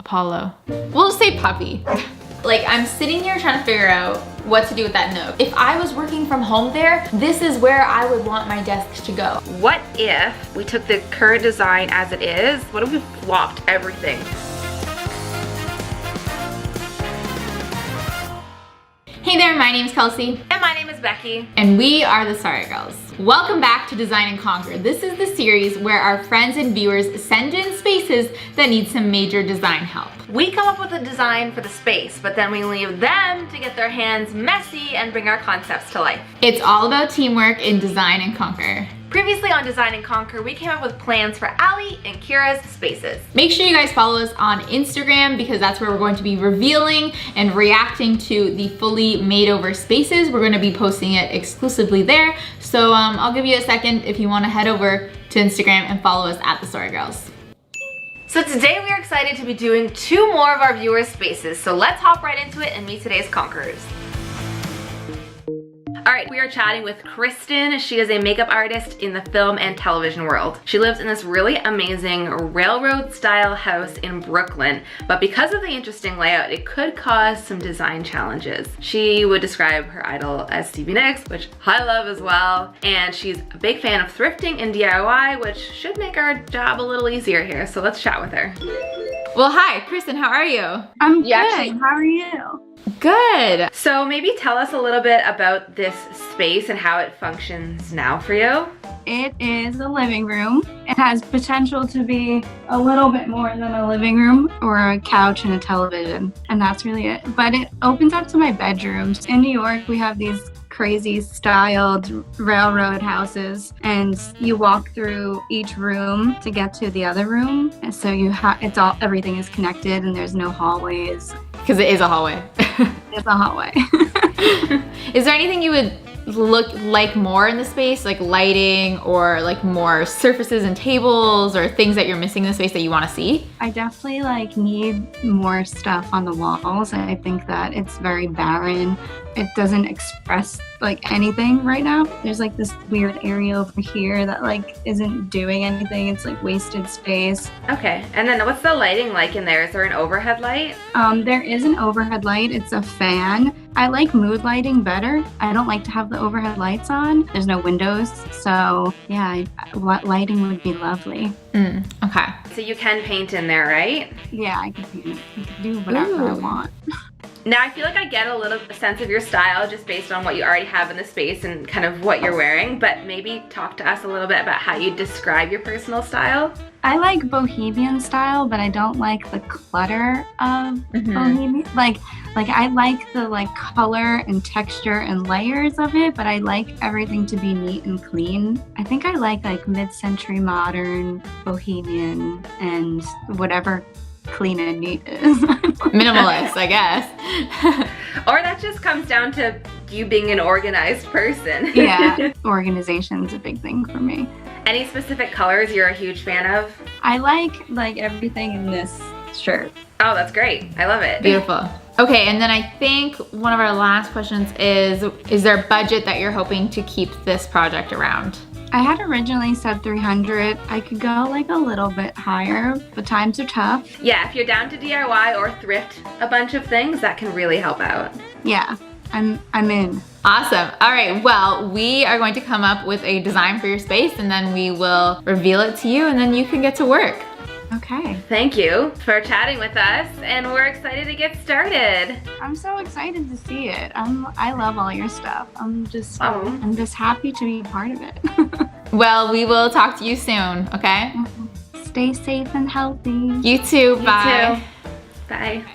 Apollo. We'll just say puppy. Like, I'm sitting here trying to figure out what to do with that nook. If I was working from home there, this is where I would want my desk to go. What if we took the current design as it is? What if we flopped everything? Hey there, my name's Kelsey. And my name is Becky. And we are the Sorry Girls. Welcome back to Design and Conquer. This is the series where our friends and viewers send in spaces that need some major design help. We come up with a design for the space, but then we leave them to get their hands messy and bring our concepts to life. It's all about teamwork in Design and Conquer. Previously on Design and Conquer, we came up with plans for Ali and Kira's spaces. Make sure you guys follow us on Instagram because that's where we're going to be revealing and reacting to the fully made over spaces. We're going to be posting it exclusively there. So I'll give you a second if you want to head over to Instagram and follow us at the Sorry Girls. So today we are excited to be doing 2 more of our viewers' spaces. So let's hop right into it and meet today's conquerors. All right, we are chatting with Kristen. She is a makeup artist in the film and television world. She lives in this really amazing railroad style house in Brooklyn, but because of the interesting layout, it could cause some design challenges. She would describe her idol as Stevie Nicks, which I love as well, and she's a big fan of thrifting and DIY, which should make our job a little easier here, so let's chat with her. Well, hi, Kristen, how are you? I'm good. How are you? Good. So maybe tell us a little bit about this space and how it functions now for you. It is a living room. It has potential to be a little bit more than a living room or a couch and a television, and that's really it. But it opens up to my bedrooms. In New York, we have these crazy styled railroad houses, and you walk through each room to get to the other room. And so everything is connected, and there's no hallways. Because it is a hallway. It's a hallway. Is there anything you would look like more in the space, like lighting or like more surfaces and tables or things that you're missing in the space that you want to see? I definitely need more stuff on the walls. I think that it's very barren. It doesn't express anything right now. There's this weird area over here that isn't doing anything. It's wasted space. Okay, and then what's the lighting like in there? Is there an overhead light? There is an overhead light. It's a fan. I like mood lighting better. I don't like to have the overhead lights on. There's no windows, so yeah, lighting would be lovely. Okay. So you can paint in there, right? Yeah, I can paint. I can do whatever I want. Now I feel like I get a little sense of your style just based on what you already have in the space and kind of what you're wearing, but maybe talk to us a little bit about how you describe your personal style. I like bohemian style, but I don't like the clutter of bohemian. I like the color and texture and layers of it, but I like everything to be neat and clean. I think I like mid-century modern, bohemian, and whatever clean and neat is. Minimalist, I guess. Or that just comes down to you being an organized person. Yeah, organization's a big thing for me. Any specific colors you're a huge fan of? I like everything in this shirt. Oh, that's great. I love it. Beautiful. Okay, and then I think one of our last questions is there a budget that you're hoping to keep this project around? I had originally said 300. I could go a little bit higher, but times are tough. Yeah, if you're down to DIY or thrift a bunch of things, that can really help out. Yeah, I'm in. Awesome. All right, well, we are going to come up with a design for your space and then we will reveal it to you and then you can get to work. Okay. Thank you for chatting with us, and we're excited to get started. I'm so excited to see it. I love all your stuff. I'm just happy to be a part of it. Well, we will talk to you soon, okay? Stay safe and healthy. You too. Bye. You too. Bye.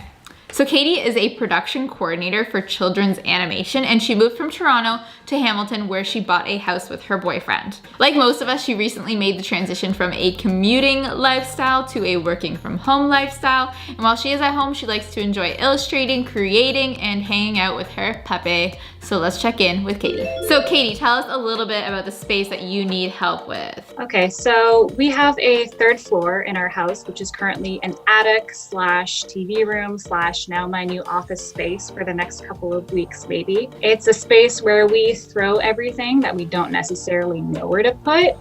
So Katie is a production coordinator for children's animation, and she moved from Toronto to Hamilton where she bought a house with her boyfriend. Like most of us, she recently made the transition from a commuting lifestyle to a working from home lifestyle. And while she is at home, she likes to enjoy illustrating, creating, and hanging out with her puppy. So let's check in with Katie. So Katie, tell us a little bit about the space that you need help with. Okay, so we have a third floor in our house, which is currently an attic slash TV room slash now my new office space for the next couple of weeks, maybe. It's a space where we throw everything that we don't necessarily know where to put,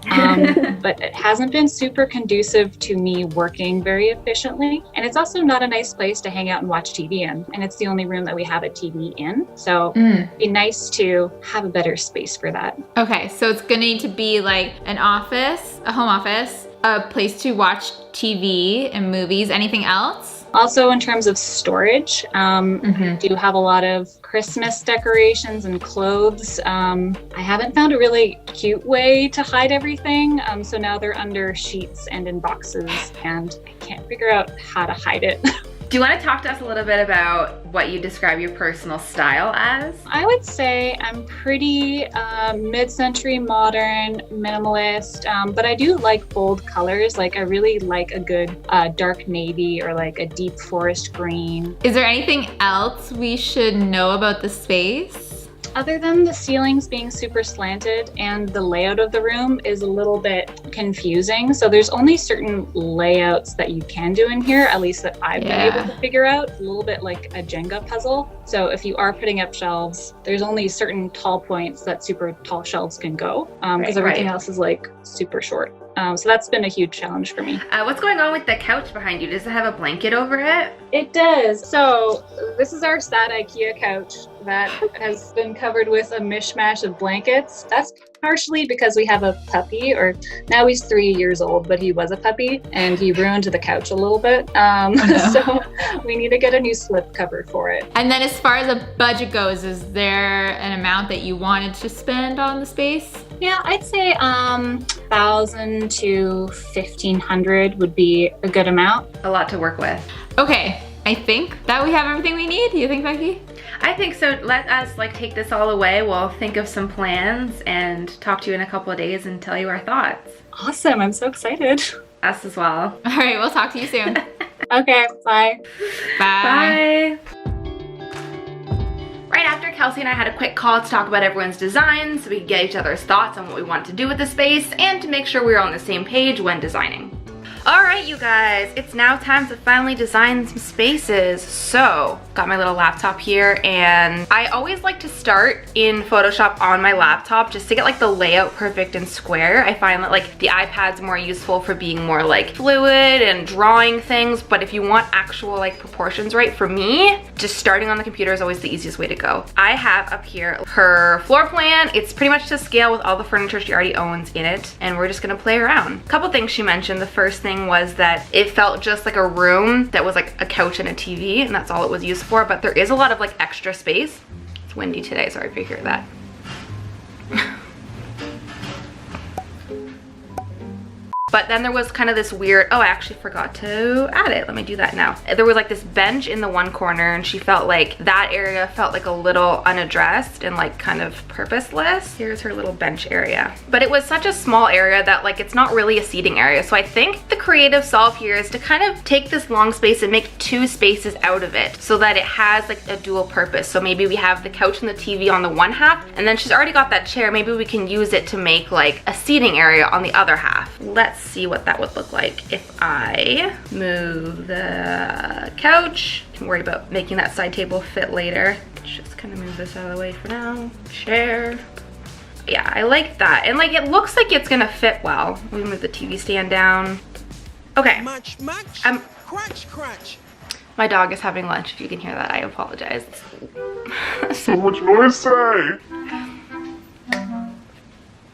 but it hasn't been super conducive to me working very efficiently. And it's also not a nice place to hang out and watch TV in. And it's the only room that we have a TV in. So it'd be nice to have a better space for that. Okay, so it's gonna need to be like an office, a home office, a place to watch TV and movies. Anything else? Also, in terms of storage, I do have a lot of Christmas decorations and clothes. I haven't found a really cute way to hide everything, so now they're under sheets and in boxes, and I can't figure out how to hide it. Do you want to talk to us a little bit about what you describe your personal style as? I would say I'm pretty mid-century modern, minimalist, but I do like bold colors. Like I really like a good dark navy or like a deep forest green. Is there anything else we should know about the space? Other than the ceilings being super slanted and the layout of the room is a little bit confusing. So there's only certain layouts that you can do in here, at least that I've been able to figure out, a little bit like a Jenga puzzle. So if you are putting up shelves, there's only certain tall points that super tall shelves can go, because everything else is like super short. So that's been a huge challenge for me. What's going on with the couch behind you? Does it have a blanket over it? It does. So this is our sad IKEA couch that has been covered with a mishmash of blankets. That's partially because we have a puppy, or now he's 3 years old, but he was a puppy and he ruined the couch a little bit. So we need to get a new slip cover for it. And then as far as a budget goes, is there an amount that you wanted to spend on the space? Yeah, I'd say 1,000 to 1,500 would be a good amount. A lot to work with. Okay, I think that we have everything we need. Do you think, Becky? I think so. Let us take this all away. We'll think of some plans and talk to you in a couple of days and tell you our thoughts. Awesome, I'm so excited. Us as well. All right, we'll talk to you soon. Okay, bye. Bye. Bye. Right after Kelsey and I had a quick call to talk about everyone's designs so we could get each other's thoughts on what we want to do with the space and to make sure we were on the same page when designing. Alright you guys, it's now time to finally design some spaces. So, got my little laptop here, and I always like to start in Photoshop on my laptop just to get like the layout perfect and square. I find that like the iPad's more useful for being more like fluid and drawing things, but if you want actual like proportions right, for me, just starting on the computer is always the easiest way to go. I have up here her floor plan. It's pretty much to scale with all the furniture she already owns in it, and we're just gonna play around. A couple things she mentioned. The first thing was that it felt just like a room that was like a couch and a TV, and that's all it was used for, but there is a lot of like extra space. It's windy today, so I figured that. But then there was kind of this weird, oh, I actually forgot to add it. Let me do that now. There was like this bench in the one corner, and she felt like that area felt like a little unaddressed and like kind of purposeless. Here's her little bench area. But it was such a small area that like it's not really a seating area. So I think the creative solve here is to kind of take this long space and make two spaces out of it so that it has like a dual purpose. So maybe we have the couch and the TV on the one half, and then she's already got that chair. Maybe we can use it to make like a seating area on the other half. Let's see what that would look like if I move the couch. Don't worry about making that side table fit later. Just kind of move this out of the way for now. Chair. Yeah, I like that. And like it looks like it's gonna fit well. We move the TV stand down. Okay. Munch, munch. Crunch, crunch. My dog is having lunch. If you can hear that, I apologize. So much noise say.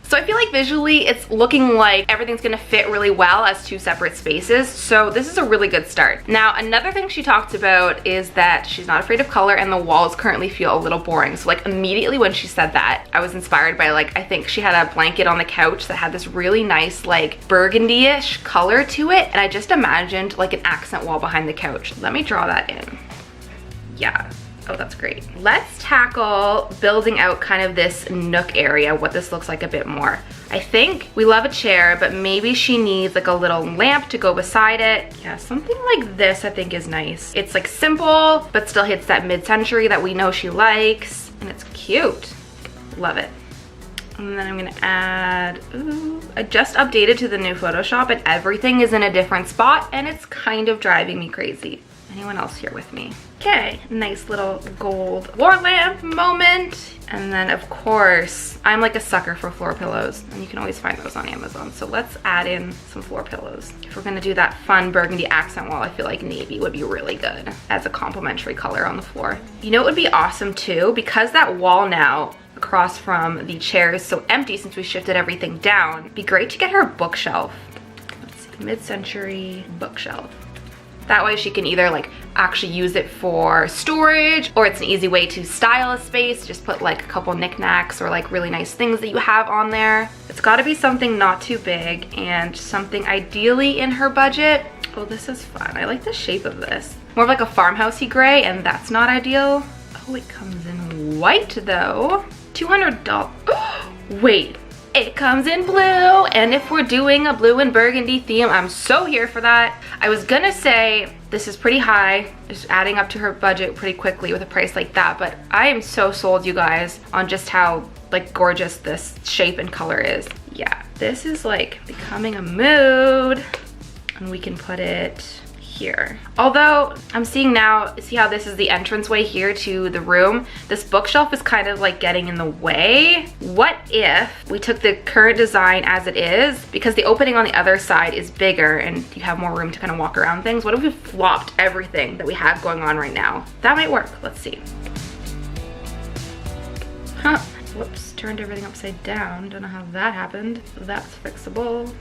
So I feel like visually it's looking like everything's gonna fit really well as two separate spaces. So this is a really good start. Now, another thing she talked about is that she's not afraid of color and the walls currently feel a little boring. So like immediately when she said that, I was inspired by like, I think she had a blanket on the couch that had this really nice like burgundy-ish color to it. And I just imagined like an accent wall behind the couch. Let me draw that in. Yeah. Oh, that's great. Let's tackle building out kind of this nook area, what this looks like a bit more. I think we love a chair, but maybe she needs like a little lamp to go beside it. Yeah, something like this I think is nice. It's like simple, but still hits that mid-century that we know she likes, and it's cute. cute. Love it. And then I'm gonna add, ooh, I just updated to the new Photoshop and everything is in a different spot and it's kind of driving me crazy. Anyone else here with me? Okay, nice little gold floor lamp moment. And then of course, I'm like a sucker for floor pillows and you can always find those on Amazon. So let's add in some floor pillows. If we're gonna do that fun burgundy accent wall, I feel like navy would be really good as a complementary color on the floor. You know what would be awesome too? Because that wall now across from the chair is so empty since we shifted everything down, it'd be great to get her a bookshelf. Let's see, mid-century bookshelf. That way she can either like actually use it for storage, or it's an easy way to style a space. Just put like a couple knickknacks or like really nice things that you have on there. It's gotta be something not too big and something ideally in her budget. Oh, this is fun. I like the shape of this. More of like a farmhousey gray, and that's not ideal. Oh, it comes in white though. $200. Wait. It comes in blue, and if we're doing a blue and burgundy theme, I'm so here for that. I was gonna say this is pretty high, just adding up to her budget pretty quickly with a price like that, but I am so sold, you guys, on just how like gorgeous this shape and color is. Yeah, this is like becoming a mood, and we can put it here. Although I'm seeing now, see how this is the entranceway here to the room? This bookshelf is kind of like getting in the way. What if we took the current design as it is, because the opening on the other side is bigger and you have more room to kind of walk around things? What if we flopped everything that we have going on right now? That might work. Let's see. Huh. Whoops, turned everything upside down. Don't know how that happened. That's fixable.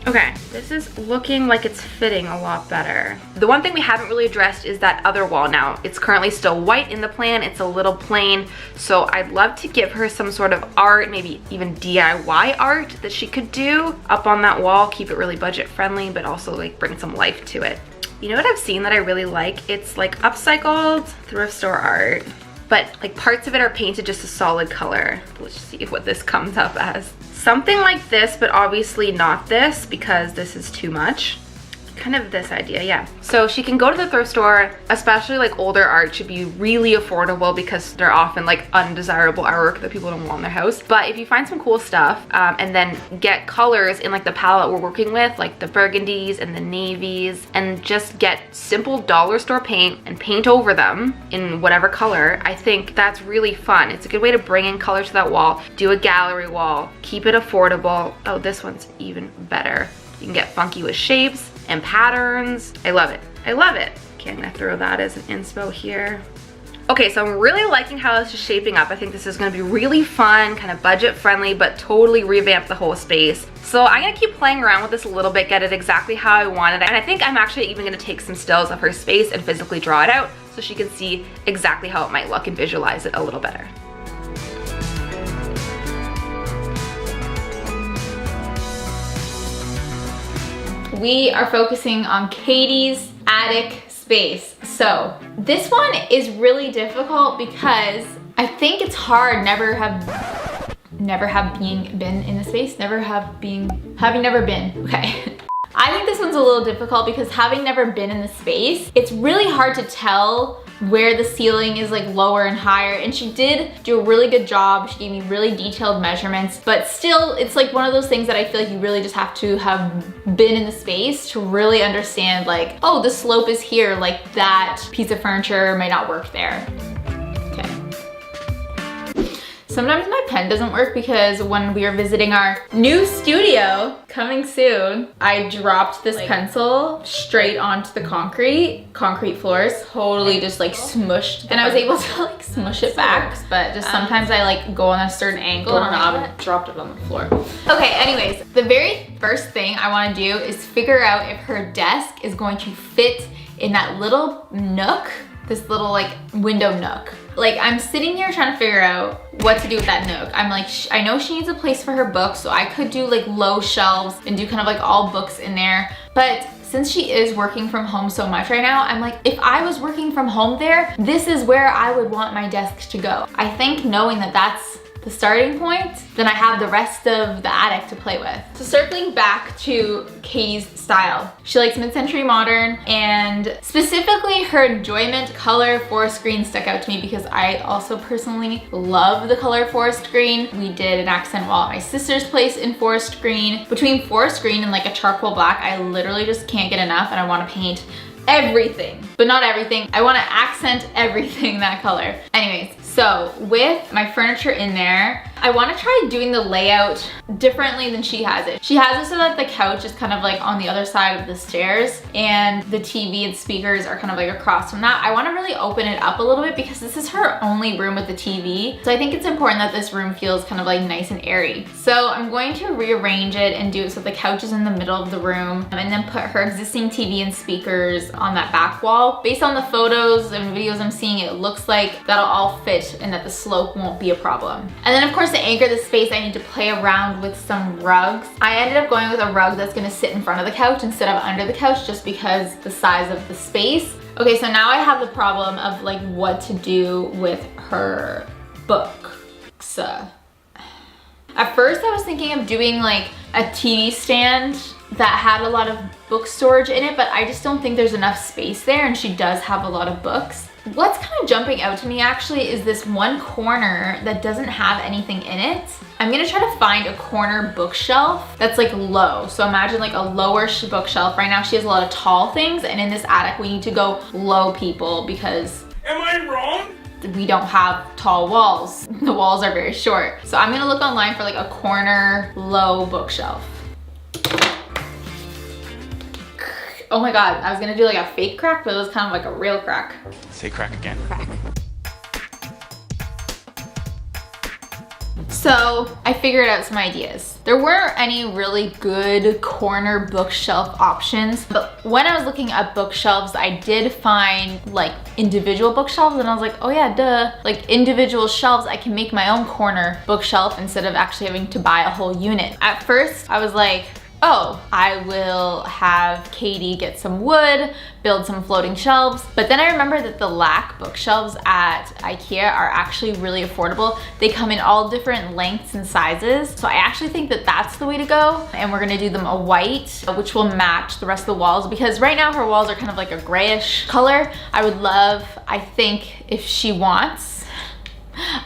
Okay, this is looking like it's fitting a lot better. The one thing we haven't really addressed is that other wall now. It's currently still white in the plan, it's a little plain, so I'd love to give her some sort of art, maybe even DIY art that she could do up on that wall, keep it really budget friendly, but also like bring some life to it. You know what I've seen that I really like? It's like upcycled thrift store art, but like parts of it are painted just a solid color. Let's see what this comes up as. Something like this, but obviously not this because this is too much. Kind of this idea, yeah. So she can go to the thrift store, especially like older art should be really affordable because they're often like undesirable artwork that people don't want in their house. But if you find some cool stuff and then get colors in like the palette we're working with, like the burgundies and the navies, and just get simple dollar store paint and paint over them in whatever color, I think that's really fun. It's a good way to bring in color to that wall, do a gallery wall, keep it affordable. Oh, this one's even better. You can get funky with shapes and patterns. I love it. I love it. Okay, I'm gonna throw that as an inspo here. Okay, so I'm really liking how this is shaping up. I think this is gonna be really fun, kind of budget friendly, but totally revamp the whole space. So I'm gonna keep playing around with this a little bit, get it exactly how I want it. And I think I'm actually even gonna take some stills of her space and physically draw it out so she can see exactly how it might look and visualize it a little better. We are focusing on Katie's attic space. So this one is really difficult because I think it's hard having been in the space, having never been, okay. I think this one's a little difficult because having never been in the space, it's really hard to tell where the ceiling is like lower and higher, and she did do a really good job. She gave me really detailed measurements, but still it's like one of those things that I feel like you really just have to have been in the space to really understand like, oh, the slope is here, like that piece of furniture might not work there. Sometimes my pen doesn't work because when we are visiting our new studio coming soon, I dropped this pencil straight onto the concrete floors, totally just like smushed. And I was able to like smush it back, but just sometimes I like go on a certain angle and I dropped it on the floor. Okay, anyways, the very first thing I want to do is figure out if her desk is going to fit in that little nook, this little like window nook. Like I'm sitting here trying to figure out what to do with that nook. I'm like, I know she needs a place for her books, so I could do like low shelves and do kind of like all books in there. But since she is working from home so much right now, I'm like, if I was working from home there, this is where I would want my desk to go. I think knowing that that's the starting point, then I have the rest of the attic to play with. So circling back to Katie's style. She likes mid-century modern, and specifically her enjoyment color forest green stuck out to me because I also personally love the color forest green. We did an accent wall at my sister's place in forest green. Between forest green and like a charcoal black, I literally just can't get enough, and I want to paint everything, but not everything. I want to accent everything that color. Anyways, so with my furniture in there, I want to try doing the layout differently than she has it. She has it so that the couch is kind of like on the other side of the stairs and the TV and speakers are kind of like across from that. I want to really open it up a little bit because this is her only room with the TV. So I think it's important that this room feels kind of like nice and airy. So I'm going to rearrange it and do it so the couch is in the middle of the room, and then put her existing TV and speakers on that back wall. Based on the photos and videos I'm seeing, it looks like that'll all fit and that the slope won't be a problem. And then of course, to anchor the space, I need to play around with some rugs. I ended up going with a rug that's gonna sit in front of the couch instead of under the couch, just because the size of the space. Okay, so now I have the problem of like what to do with her books. At first I was thinking of doing like a TV stand that had a lot of book storage in it, but I just don't think there's enough space there, and she does have a lot of books. What's kind of jumping out to me actually is this one corner that doesn't have anything in it. I'm gonna try to find a corner bookshelf that's like low. So imagine like a lower bookshelf. Right now she has a lot of tall things, and in this attic we need to go low, people, because Am I wrong? we don't have tall walls. The walls are very short. So I'm gonna look online for like a corner low bookshelf. Oh my God, I was gonna do like a fake crack, but it was kind of like a real crack. Say crack again. Crack. So I figured out some ideas. There weren't any really good corner bookshelf options, but when I was looking at bookshelves, I did find like individual bookshelves, and I was like, oh yeah, duh. Like individual shelves, I can make my own corner bookshelf instead of actually having to buy a whole unit. At first, I was like, oh, I will have Katie get some wood, build some floating shelves. But then I remember that the lac bookshelves at IKEA are actually really affordable. They come in all different lengths and sizes. So I actually think that that's the way to go. And we're gonna do them a white, which will match the rest of the walls, because right now her walls are kind of like a grayish color. I would love, I think if she wants,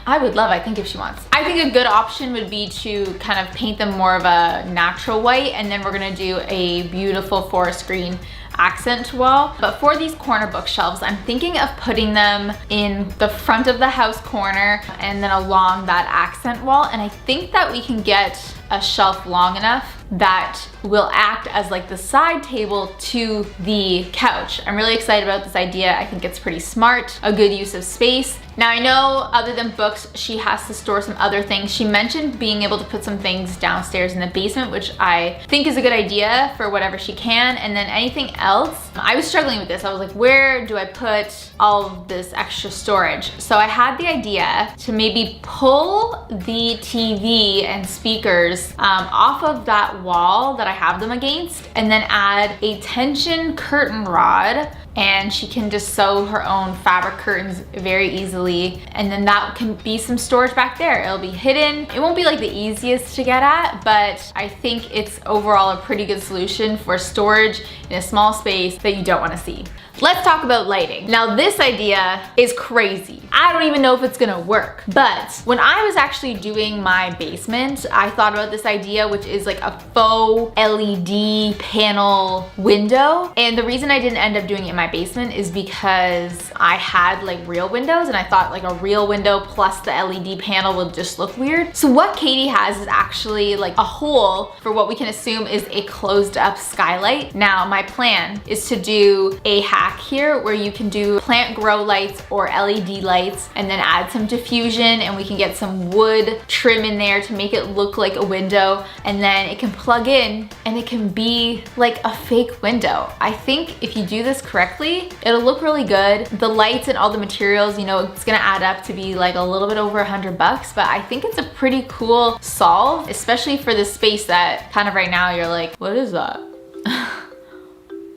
I think if she wants. I think a good option would be to kind of paint them more of a natural white, and then we're gonna do a beautiful forest green accent wall. But for these corner bookshelves, I'm thinking of putting them in the front of the house corner and then along that accent wall. And I think that we can get a shelf long enough that will act as like the side table to the couch. I'm really excited about this idea. I think it's pretty smart, a good use of space. Now I know other than books, she has to store some other things. She mentioned being able to put some things downstairs in the basement, which I think is a good idea for whatever she can. And then anything else, I was struggling with this. I was like, where do I put all of this extra storage? So I had the idea to maybe pull the TV and speakers off of that wall that I have them against, and then add a tension curtain rod, and she can just sew her own fabric curtains very easily, and then that can be some storage back there. It'll be hidden. It won't be like the easiest to get at, but I think it's overall a pretty good solution for storage in a small space that you don't want to see. Let's talk about lighting. Now this idea is crazy. I don't even know if it's gonna work, but when I was actually doing my basement, I thought about this idea, which is like a faux LED panel window. And the reason I didn't end up doing it in my basement is because I had like real windows, and I thought like a real window plus the LED panel would just look weird. So what Katie has is actually like a hole for what we can assume is a closed up skylight. Now my plan is to do a hack here where you can do plant grow lights or LED lights, and then add some diffusion, and we can get some wood trim in there to make it look like a window, and then it can plug in and it can be like a fake window. I think if you do this correctly, it'll look really good. The lights and all the materials, you know, it's gonna add up to be like a little bit over $100, but I think it's a pretty cool solve, especially for this space that kind of right now you're like, what is that?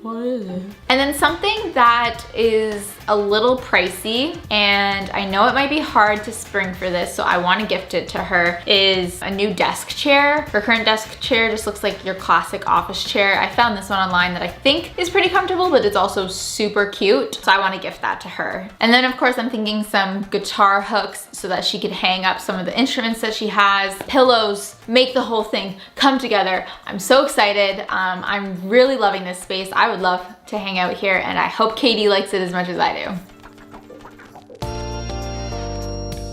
What is it? And then something that is a little pricey, and I know it might be hard to spring for this, so I want to gift it to her, is a new desk chair. Her current desk chair just looks like your classic office chair. I found this one online that I think is pretty comfortable, but it's also super cute, so I want to gift that to her. And then of course I'm thinking some guitar hooks so that she could hang up some of the instruments that she has, pillows, make the whole thing come together. I'm so excited. I'm really loving this space. I would love to hang out here, and I hope Katie likes it as much as I do.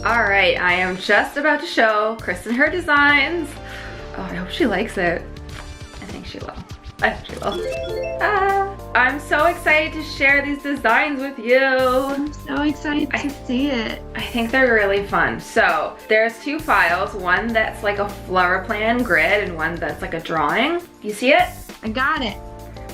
All right, I am just about to show Kristen her designs. Oh, I hope she likes it. I think she will. I hope she will. I'm so excited to share these designs with you. I'm so excited to see it. I think they're really fun. So there's two files, one that's like a flower plan grid and one that's like a drawing. You see it? I got it.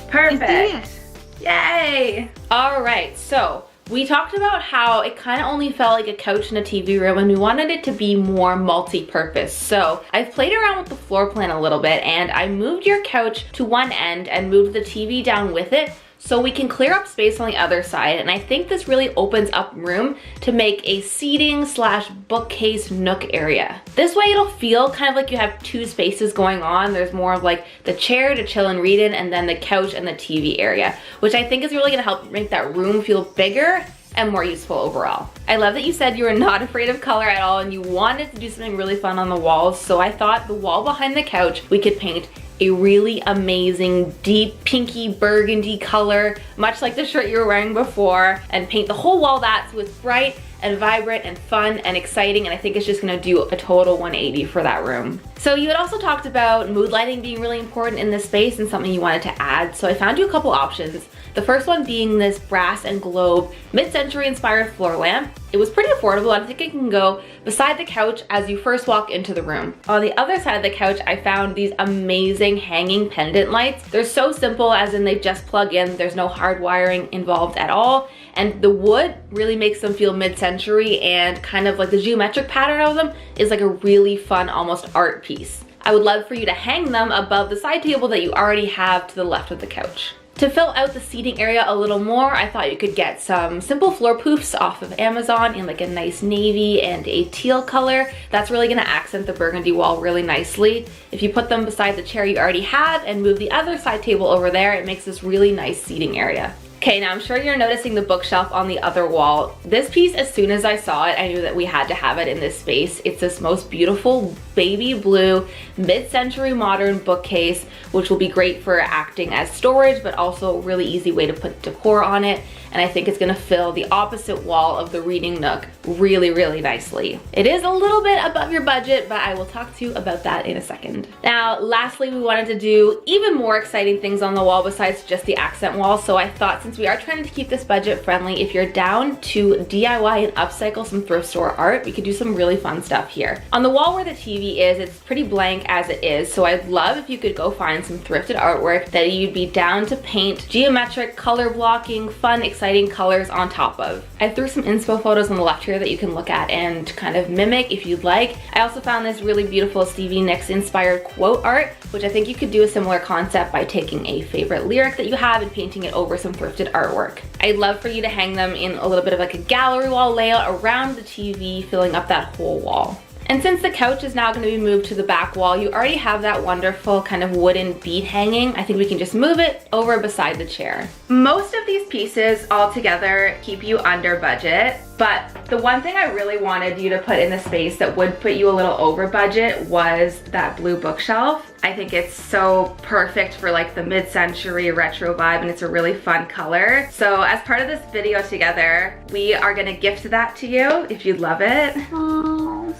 Perfect. I see it. Yay! All right, so we talked about how it kind of only felt like a couch and a TV room, and we wanted it to be more multi-purpose. So I've played around with the floor plan a little bit, and I moved your couch to one end and moved the TV down with it so we can clear up space on the other side. And I think this really opens up room to make a seating slash bookcase nook area. This way it'll feel kind of like you have two spaces going on. There's more of like the chair to chill and read in, and then the couch and the TV area, which I think is really gonna help make that room feel bigger and more useful overall. I love that you said you were not afraid of color at all and you wanted to do something really fun on the walls. So I thought the wall behind the couch, we could paint a really amazing deep pinky burgundy color, much like the shirt you were wearing before, and paint the whole wall that so it's bright and vibrant and fun and exciting, and I think it's just gonna do a total 180 for that room. So you had also talked about mood lighting being really important in this space and something you wanted to add, so I found you a couple options. The first one being this brass and globe mid-century inspired floor lamp. It was pretty affordable, and I think it can go beside the couch as you first walk into the room. On the other side of the couch, I found these amazing hanging pendant lights. They're so simple, as in they just plug in. There's no hard wiring involved at all. And the wood really makes them feel mid-century, and kind of like the geometric pattern of them is like a really fun, almost art piece. I would love for you to hang them above the side table that you already have to the left of the couch. To fill out the seating area a little more, I thought you could get some simple floor poofs off of Amazon in like a nice navy and a teal color. That's really gonna accent the burgundy wall really nicely. If you put them beside the chair you already have and move the other side table over there, it makes this really nice seating area. Okay, now I'm sure you're noticing the bookshelf on the other wall. This piece, as soon as I saw it, I knew that we had to have it in this space. It's this most beautiful baby blue, mid-century modern bookcase, which will be great for acting as storage, but also a really easy way to put decor on it. And I think it's gonna fill the opposite wall of the reading nook really, really nicely. It is a little bit above your budget, but I will talk to you about that in a second. Now, lastly, we wanted to do even more exciting things on the wall besides just the accent wall. So I thought, since we are trying to keep this budget friendly, if you're down to DIY and upcycle some thrift store art, we could do some really fun stuff here. On the wall where the TV is, it's pretty blank as it is. So I'd love if you could go find some thrifted artwork that you'd be down to paint geometric, color blocking, fun, exciting colors on top of. I threw some inspo photos on the left here that you can look at and kind of mimic if you'd like. I also found this really beautiful Stevie Nicks inspired quote art, which I think you could do a similar concept by taking a favorite lyric that you have and painting it over some thrifted artwork. I'd love for you to hang them in a little bit of like a gallery wall layout around the TV, filling up that whole wall. And since the couch is now going to be moved to the back wall, you already have that wonderful kind of wooden bead hanging. I think we can just move it over beside the chair. Most of these pieces all together keep you under budget, but the one thing I really wanted you to put in the space that would put you a little over budget was that blue bookshelf. I think it's so perfect for like the mid-century retro vibe, and it's a really fun color. So as part of this video together, we are gonna gift that to you if you'd love it. Oh,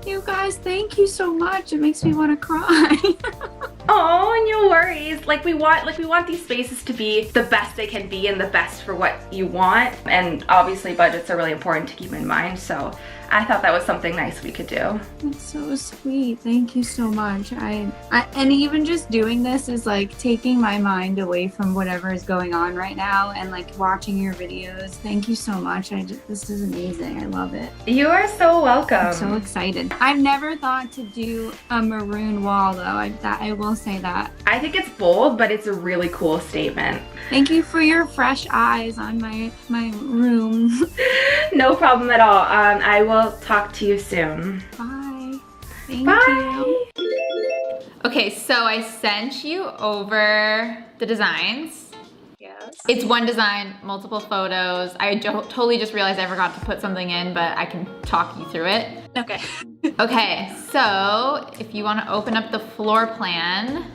you guys, thank you so much. It makes me want to cry. Oh, no worries. Like we want these spaces to be the best they can be and the best for what you want. And obviously budgets are really important to keep in mind. So I thought that was something nice we could do. That's so sweet. Thank you so much. And even just doing this is like taking my mind away from whatever is going on right now and like watching your videos. Thank you so much. This is amazing. I love it. You are so welcome. I'm so excited. I've never thought to do a maroon wall though. I will say that. I think it's bold, but it's a really cool statement. Thank you for your fresh eyes on my room. No problem at all. I will talk to you soon. Bye. Thank Bye. you. Okay, so I sent you over the designs. Yes. It's one design, multiple photos. I totally just realized I forgot to put something in, but I can talk you through it. Okay. Okay, so if you want to open up the floor plan.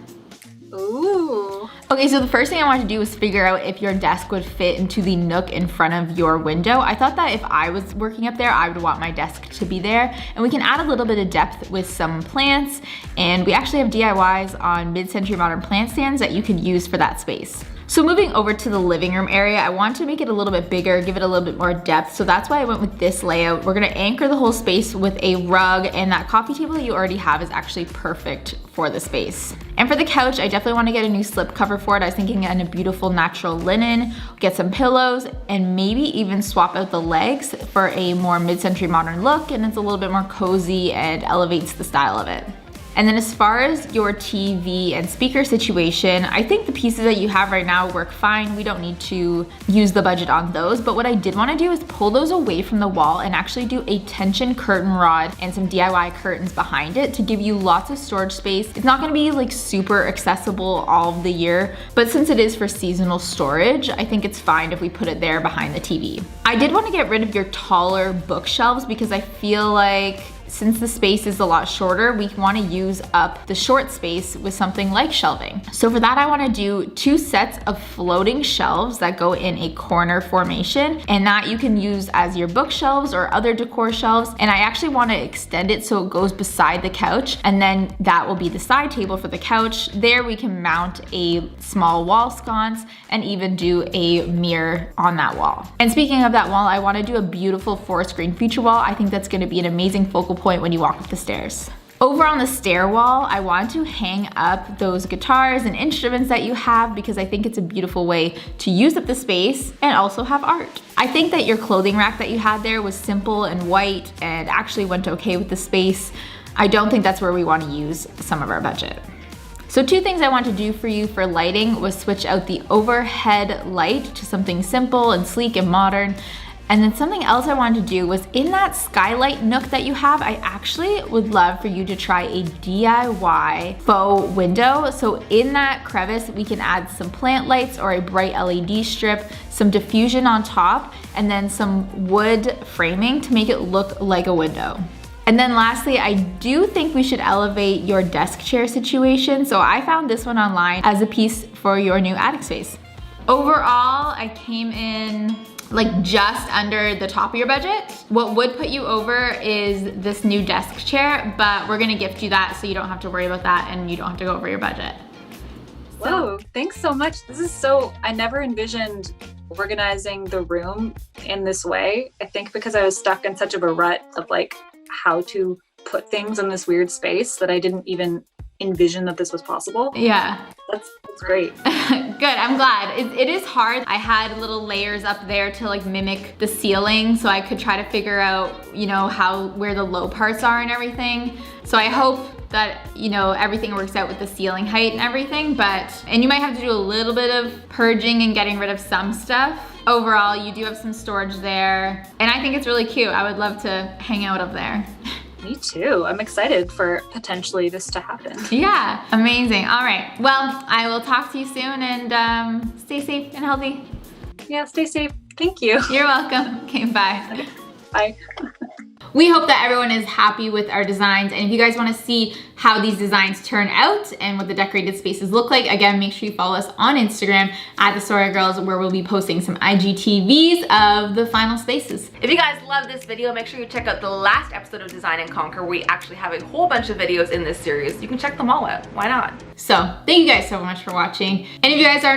Ooh. Okay, so the first thing I wanted to do was figure out if your desk would fit into the nook in front of your window. I thought that if I was working up there, I would want my desk to be there. And we can add a little bit of depth with some plants. And we actually have DIYs on mid-century modern plant stands that you can use for that space. So moving over to the living room area, I want to make it a little bit bigger, give it a little bit more depth. So that's why I went with this layout. We're gonna anchor the whole space with a rug, and that coffee table that you already have is actually perfect for the space. And for the couch, I definitely want to get a new slip cover for it. I was thinking in a beautiful natural linen, get some pillows, and maybe even swap out the legs for a more mid-century modern look, and it's a little bit more cozy and elevates the style of it. And then as far as your TV and speaker situation, I think the pieces that you have right now work fine. We don't need to use the budget on those. But what I did want to do is pull those away from the wall and actually do a tension curtain rod and some DIY curtains behind it to give you lots of storage space. It's not going to be like super accessible all of the year, but since it is for seasonal storage, I think it's fine if we put it there behind the TV. I did want to get rid of your taller bookshelves because I feel like since the space is a lot shorter, we want to use up the short space with something like shelving. So for that, I want to do 2 sets of floating shelves that go in a corner formation, and that you can use as your bookshelves or other decor shelves. And I actually want to extend it so it goes beside the couch, and then that will be the side table for the couch. There we can mount a small wall sconce and even do a mirror on that wall. And speaking of that wall, I want to do a beautiful forest green feature wall. I think that's going to be an amazing focal point when you walk up the stairs. Over on the stair wall, I want to hang up those guitars and instruments that you have because I think it's a beautiful way to use up the space and also have art. I think that your clothing rack that you had there was simple and white and actually went okay with the space. I don't think that's where we want to use some of our budget. So 2 things I want to do for you for lighting was switch out the overhead light to something simple and sleek and modern. And then something else I wanted to do was in that skylight nook that you have, I actually would love for you to try a DIY faux window. So in that crevice, we can add some plant lights or a bright LED strip, some diffusion on top, and then some wood framing to make it look like a window. And then lastly, I do think we should elevate your desk chair situation. So I found this one online as a piece for your new attic space. Overall, I came in like just under the top of your budget. What would put you over is this new desk chair, but we're gonna gift you that so you don't have to worry about that and you don't have to go over your budget. Whoa, thanks so much. This is so, I never envisioned organizing the room in this way. I think because I was stuck in such of a rut of like how to put things in this weird space that I didn't even envision that this was possible. Yeah. That's great. Good, I'm glad. It is hard. I had little layers up there to like mimic the ceiling so I could try to figure out, you know, where the low parts are and everything. So I hope that, you know, everything works out with the ceiling height and everything, and you might have to do a little bit of purging and getting rid of some stuff. Overall, you do have some storage there, and I think it's really cute. I would love to hang out up there. Me too. I'm excited for potentially this to happen. Yeah, amazing. All right, well, I will talk to you soon, and stay safe and healthy. Yeah, stay safe. Thank you. You're welcome. Okay, bye. Bye. We hope that everyone is happy with our designs, and if you guys want to see how these designs turn out and what the decorated spaces look like, again, make sure you follow us on Instagram at The Story Girls, where we'll be posting some IGTVs of the final spaces. If you guys love this video, make sure you check out the last episode of Design and Conquer. We actually have a whole bunch of videos in this series. You can check them all out. Why not? So thank you guys so much for watching, and if you guys are